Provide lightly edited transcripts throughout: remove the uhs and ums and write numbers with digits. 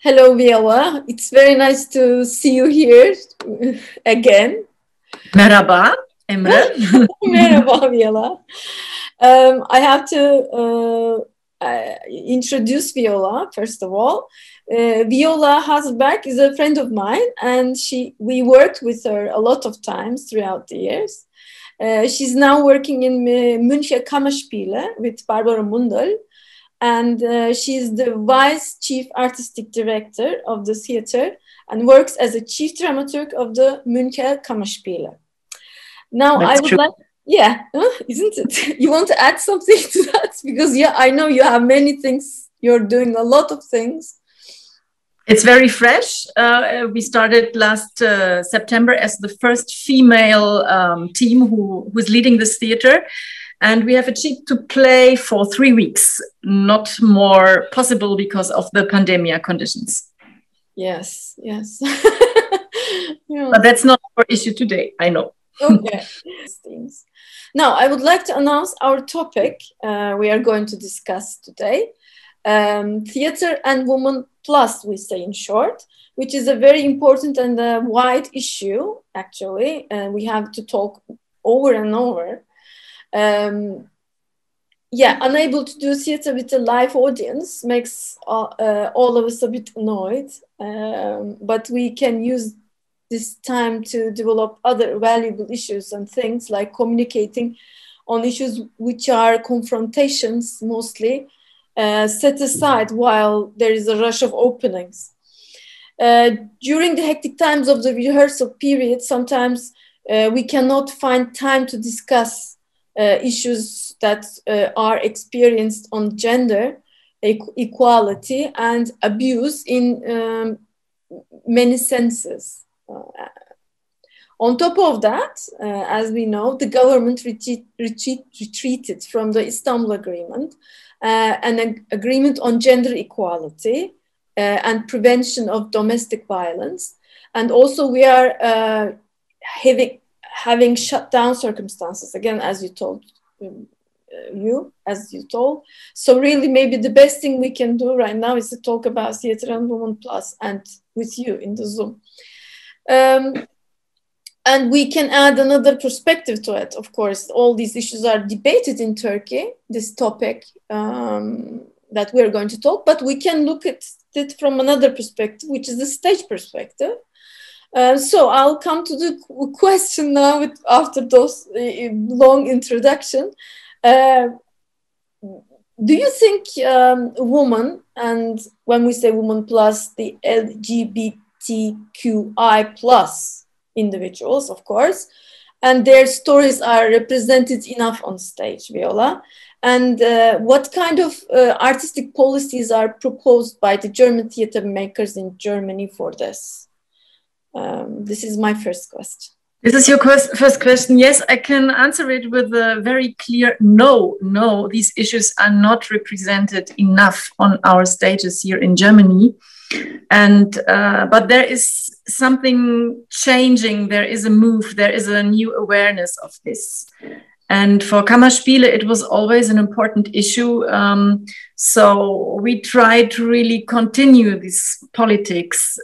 Hello, Viola. It's very nice to see you here again. Merhaba, Emre. Merhaba, Viola. I have to introduce Viola, first of all. Viola Hasselberg is a friend of mine, and we worked with her a lot of times throughout the years. She's now working in München Kammerspiele with Barbara Mundel, and she's the Vice Chief Artistic Director of the theater and works as a Chief Dramaturg of the München Kammerspiele. Now, That's I would true. like, yeah, isn't it? You want to add something to that? Because, yeah, I know you have many things, you're doing a lot of things. It's very fresh. We started last September as the first female team who's leading this theater. And we have achieved to play for 3 weeks, not more possible because of the pandemic conditions. Yes, yes. Yeah. But that's not our issue today, I know. Okay. Now, I would like to announce our topic we are going to discuss today. Theater and Women Plus, we say in short, which is a very important and wide issue, actually. We have to talk over and over. Yeah, unable to do theater with a live audience makes all of us a bit annoyed, but we can use this time to develop other valuable issues and things like communicating on issues which are confrontations mostly, set aside while there is a rush of openings. During the hectic times of the rehearsal period, sometimes we cannot find time to discuss issues that are experienced on gender equality and abuse in many senses. On top of that, as we know, the government retreated from the Istanbul Agreement, an agreement on gender equality and prevention of domestic violence. And also we are having shut down circumstances, again, as you told. So really, maybe the best thing we can do right now is to talk about Theater and Women Plus and with you in the Zoom. And we can add another perspective to it, of course. All these issues are debated in Turkey, this topic that we're going to talk, but we can look at it from another perspective, which is the stage perspective. So I'll come to the question now after those long introduction. Do you think woman, and when we say woman plus, the LGBTQI plus individuals, of course, and their stories are represented enough on stage, Viola? And what kind of artistic policies are proposed by the German theater makers in Germany for this? This is my first question. This is your first question. Yes, I can answer it with a very clear no. No, these issues are not represented enough on our stages here in Germany. And but there is something changing. There is a move. There is a new awareness of this. And for Kammerspiele, it was always an important issue. So we try to really continue this politics.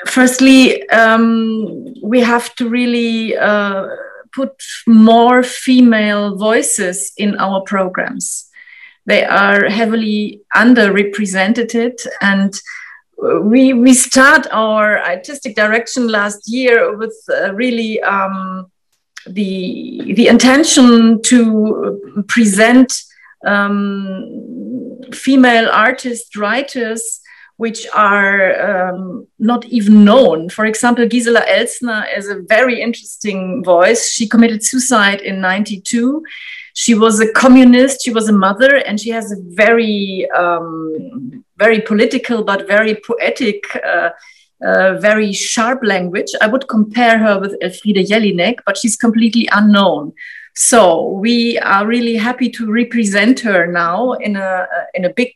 Firstly, we have to really put more female voices in our programs. They are heavily underrepresented, and we start our artistic direction last year with really the intention to present female artists, writers, which are not even known. For example, Gisela Elsner is a very interesting voice. She committed suicide in '92. She was a communist, she was a mother, and she has a very, very political, but very poetic, very sharp language. I would compare her with Elfriede Jelinek, but she's completely unknown. So we are really happy to represent her now in a big,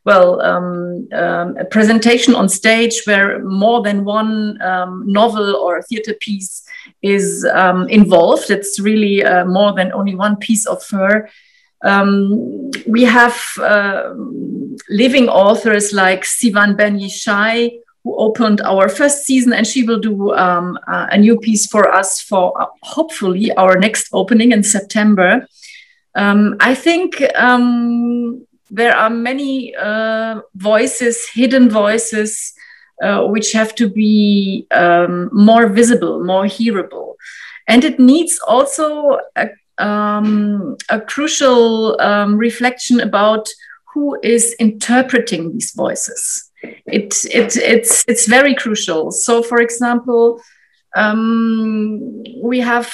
a presentation on stage where more than one novel or theater piece is involved. It's really more than only one piece of her. We have living authors like Sivan Ben-Yishai, who opened our first season, and she will do a new piece for us for hopefully our next opening in September. I think there are many voices, hidden voices, which have to be more visible, more hearable. And it needs also a crucial reflection about who is interpreting these voices. It's very crucial. So, for example, we have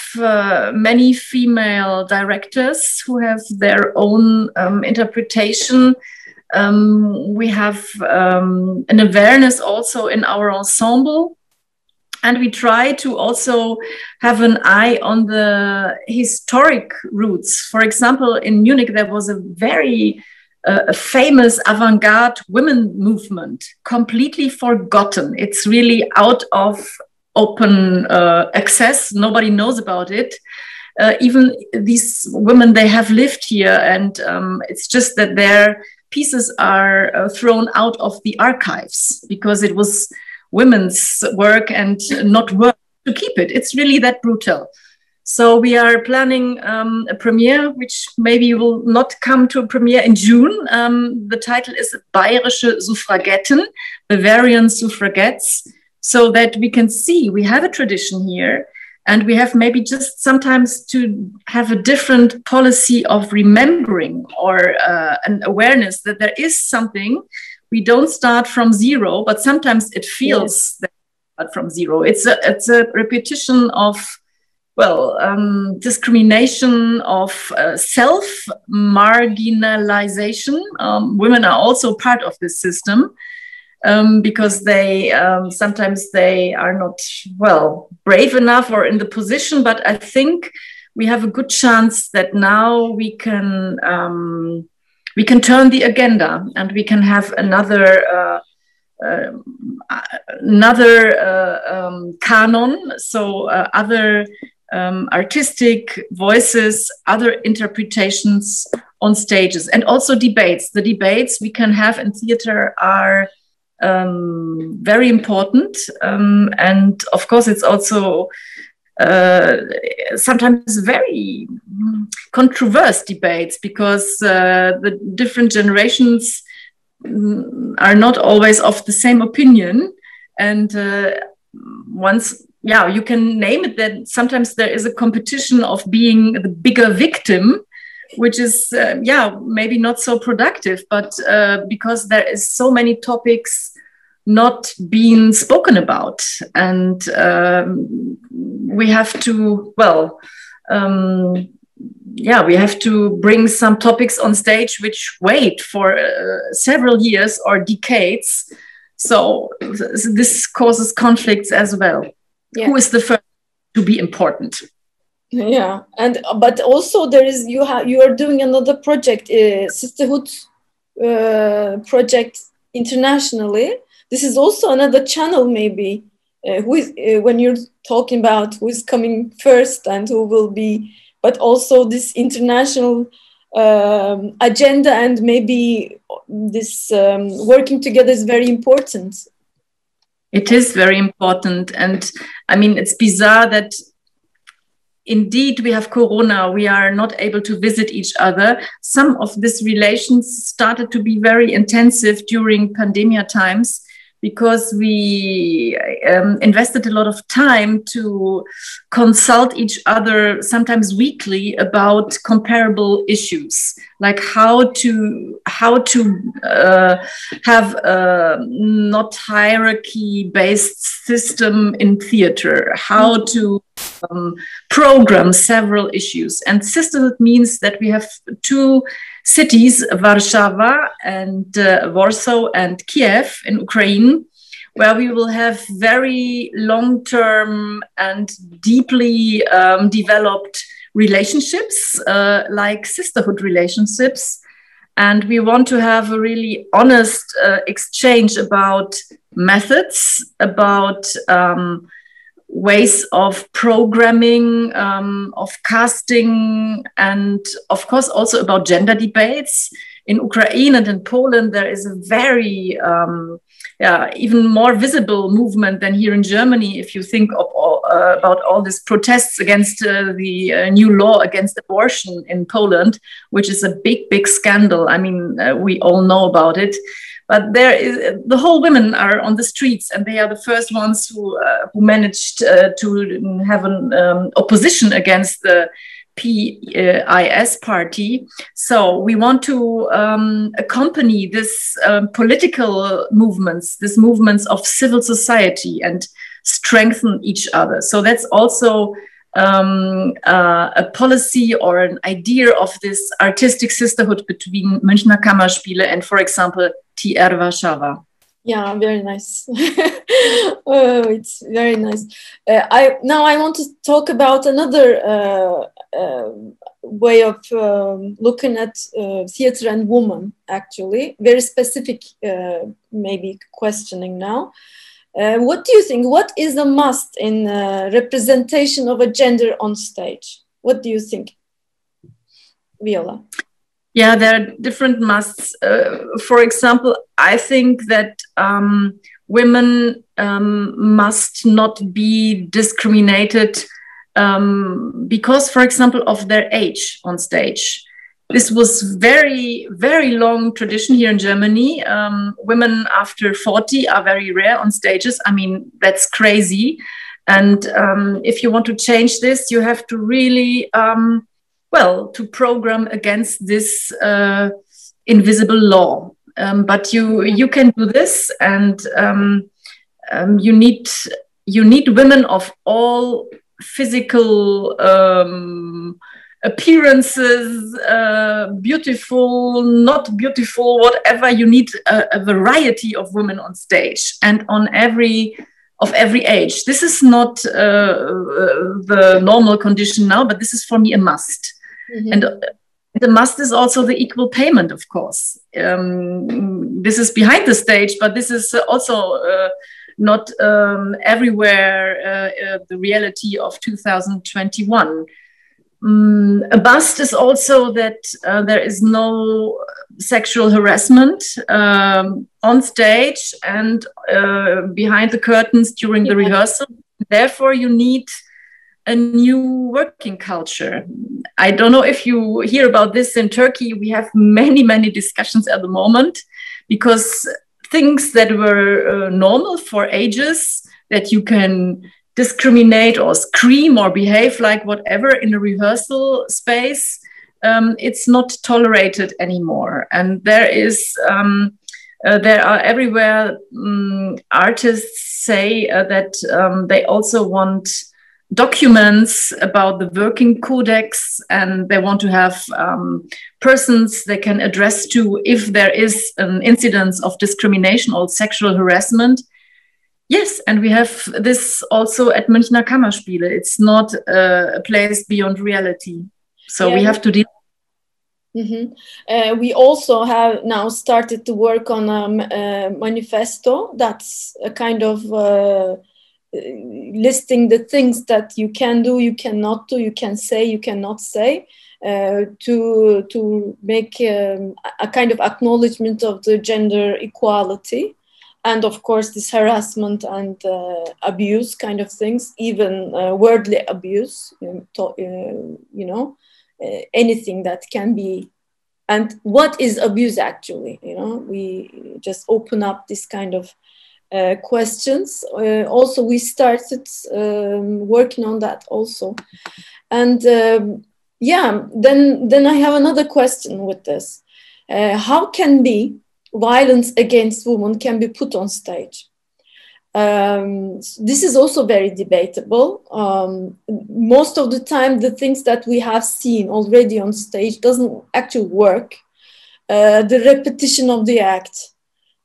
many female directors who have their own interpretation. We have an awareness also in our ensemble. And we try to also have an eye on the historic roots. For example, in Munich, there was a very famous avant-garde women movement, completely forgotten. It's really out of open access. Nobody knows about it. Even these women, they have lived here, and it's just that their pieces are thrown out of the archives because it was women's work and not work to keep it. It's really that brutal. So we are planning a premiere, which maybe will not come to a premiere in June. The title is Bayerische Suffragetten, Bavarian Suffragettes, so that we can see we have a tradition here, and we have maybe just sometimes to have a different policy of remembering or an awareness that there is something. We don't start from zero, but sometimes it feels that we start from zero. It's a repetition of, well, discrimination, of self-marginalization. Women are also part of this system because they sometimes they are not, well, brave enough or in the position. But I think we have a good chance that now we can turn the agenda, and we can have another canon. So other artistic voices, other interpretations on stages, and also debates. The debates we can have in theater are very important, and of course it's also sometimes very controversial debates, because the different generations are not always of the same opinion. And you can name it that sometimes there is a competition of being the bigger victim, which is maybe not so productive, but because there is so many topics not being spoken about, and we have to we have to bring some topics on stage which wait for several years or decades. So this causes conflicts as well. Yeah. Who is the first to be important? Yeah, but also there is you are doing another project, sisterhood project internationally. This is also another channel, maybe. Who is when you're talking about who is coming first and who will be, but also this international agenda, and maybe this working together is very important. It is very important, and I mean, it's bizarre that indeed we have Corona, we are not able to visit each other. Some of these relations started to be very intensive during pandemic times, because we invested a lot of time to consult each other, sometimes weekly, about comparable issues, like how to have a not hierarchy-based system in theater, how to program several issues. And sisterhood means that we have two cities, Warsaw and Warsaw and Kiev in Ukraine, where we will have very long-term and deeply developed relationships, like sisterhood relationships. And we want to have a really honest exchange about methods, about ways of programming, of casting, and of course also about gender debates. In Ukraine and in Poland, there is a very even more visible movement than here in Germany. If you think of about all these protests against the new law against abortion in Poland, which is a big scandal. I mean, we all know about it. But there is the whole women are on the streets, and they are the first ones who managed to have an opposition against the PIS party. So we want to accompany this political movements, these movements of civil society, and strengthen each other. So that's also a policy or an idea of this artistic sisterhood between Münchner Kammerspiele and, for example, TR Warszawa. Yeah, very nice. Oh, it's very nice. Now I want to talk about another way of looking at theater and woman, actually. Very specific, maybe questioning now. What do you think? What is a must in representation of a gender on stage? What do you think, Viola? Yeah, there are different musts. For example, I think that women must not be discriminated because, for example, of their age on stage. This was very long tradition here in Germany. Women after 40 are very rare on stages. I mean, that's crazy. And if you want to change this, you have to really to program against this invisible law. But you can do this, and you need women of all physical appearances, beautiful, not beautiful, whatever. You need a variety of women on stage and on every age. This is not the normal condition now, but this is for me a must. Mm-hmm. And the must is also the equal payment, of course. This is behind the stage, but this is also not everywhere the reality of 2021. A must is also that there is no sexual harassment on stage and behind the curtains during the rehearsal. Therefore, you need a new working culture. I don't know if you hear about this in Turkey. We have many discussions at the moment, because things that were normal for ages, that you can discriminate or scream or behave like whatever in a rehearsal space, it's not tolerated anymore. And there are everywhere artists say that they also want documents about the working codex, and they want to have persons they can address to if there is an incidence of discrimination or sexual harassment. Yes, and we have this also at Münchner Kammerspiele. It's not a place beyond reality. So we have to deal. Mm-hmm. We also have now started to work on a manifesto that's a kind of listing the things that you can do, you cannot do, you can say, you cannot say, to make a kind of acknowledgement of the gender equality. And of course, this harassment and abuse kind of things, even wordly abuse, anything that can be. And what is abuse actually? We just open up this kind of questions. Also, we started working on that also. And then I have another question with this. How can violence against women can be put on stage? This is also very debatable. Most of the time, the things that we have seen already on stage doesn't actually work. The repetition of the act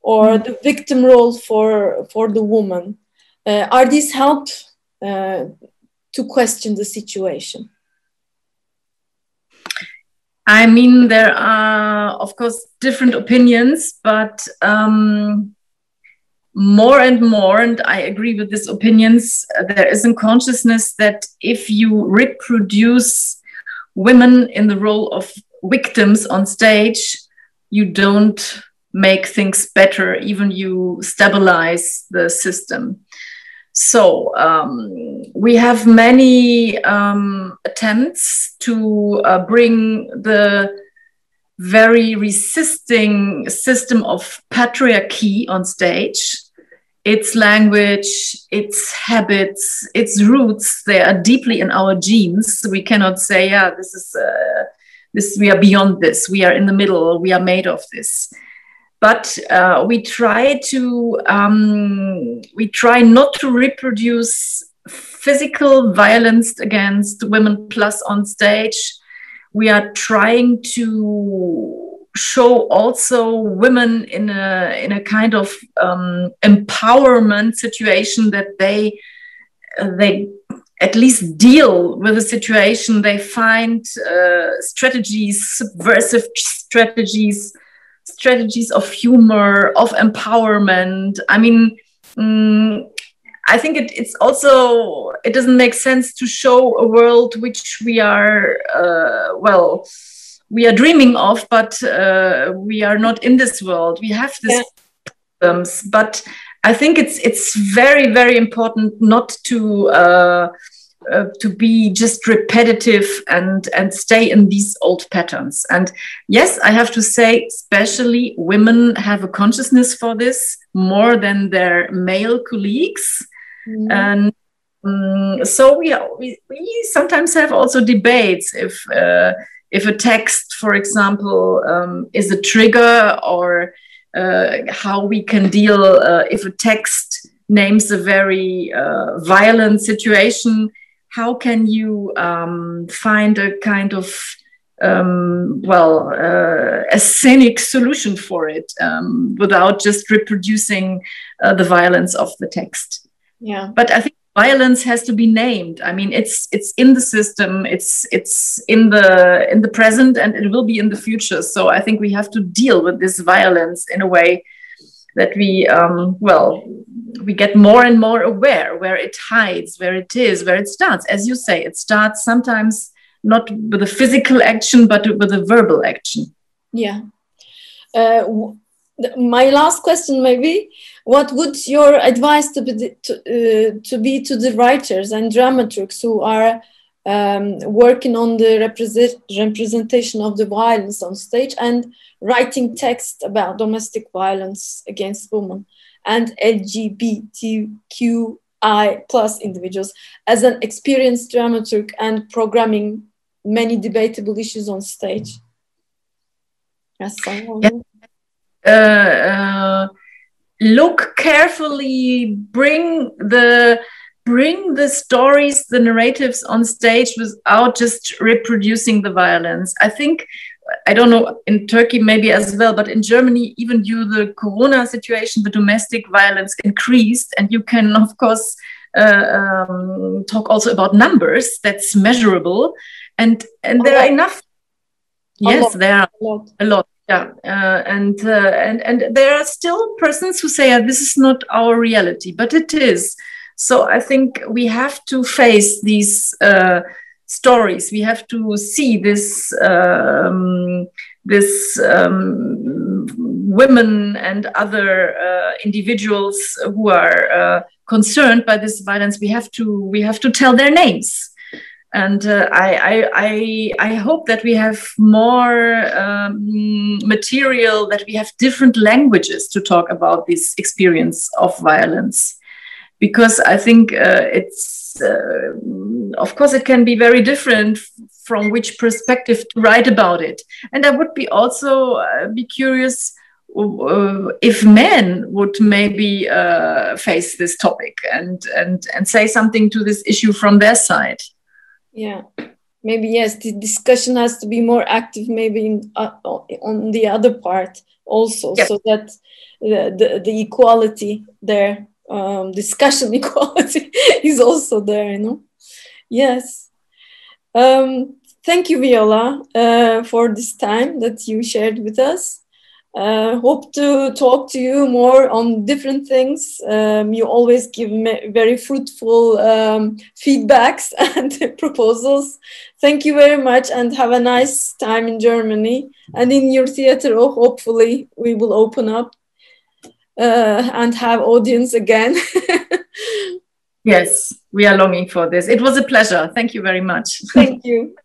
or the victim role for the woman. Are these help to question the situation? I mean, there are, of course, different opinions, but more and more, and I agree with these opinions, there is a consciousness that if you reproduce women in the role of victims on stage, you don't make things better, even you stabilize the system. So we have many attempts to bring the very resisting system of patriarchy on stage. Its language, its habits, its roots, they are deeply in our genes. We cannot say, yeah, this is this. We are beyond this. We are in the middle. We are made of this. But we try not to reproduce physical violence against women plus on stage. We are trying to show also women in a kind of empowerment situation, that they at least deal with the situation. They find strategies, subversive strategies of humor, of empowerment. I mean, I think it's also, it doesn't make sense to show a world which we are, we are dreaming of, but we are not in this world. We have this problems, but I think it's very, very important not to be just repetitive and stay in these old patterns. And yes, I have to say, especially women have a consciousness for this more than their male colleagues. And so we sometimes have also debates if a text, for example, is a trigger, or how we can deal if a text names a very violent situation. How can you find a kind of a scenic solution for it without just reproducing the violence of the text? Yeah. But I think violence has to be named. I mean, it's in the system, it's in the present, and it will be in the future. So I think we have to deal with this violence in a way that we get more and more aware where it hides, where it is, where it starts. As you say, it starts sometimes not with a physical action, but with a verbal action. Yeah. My last question, maybe, what would your advice to be to the writers and dramaturgs who are working on the representation of the violence on stage and writing text about domestic violence against women and LGBTQI plus individuals, as an experienced dramaturg and programming many debatable issues on stage? Yes, look carefully, bring the stories, the narratives on stage without just reproducing the violence. I think, I don't know, in Turkey maybe as well, but in Germany, even due to the Corona situation, the domestic violence increased, and you can, of course, talk also about numbers that's measurable, and there are enough. Yes, there are a lot. Yeah, and there are still persons who say, this is not our reality, but it is. So I think we have to face these stories. We have to see this women and other individuals who are concerned by this violence. We have to tell their names. And I hope that we have more material, that we have different languages to talk about this experience of violence. Because I think it's, of course, it can be very different from which perspective to write about it. And I would be also be curious if men would maybe face this topic and say something to this issue from their side. Yeah, maybe, yes, the discussion has to be more active, maybe on the other part also, yes. So that the equality there, discussion equality is also there, you know. Yes. Thank you, Viola, for this time that you shared with us. Hope to talk to you more on different things. You always give me very fruitful feedbacks and proposals. Thank you very much and have a nice time in Germany. And in your theater, hopefully we will open up and have audience again. Yes, we are longing for this. It was a pleasure. Thank you very much. Thank you.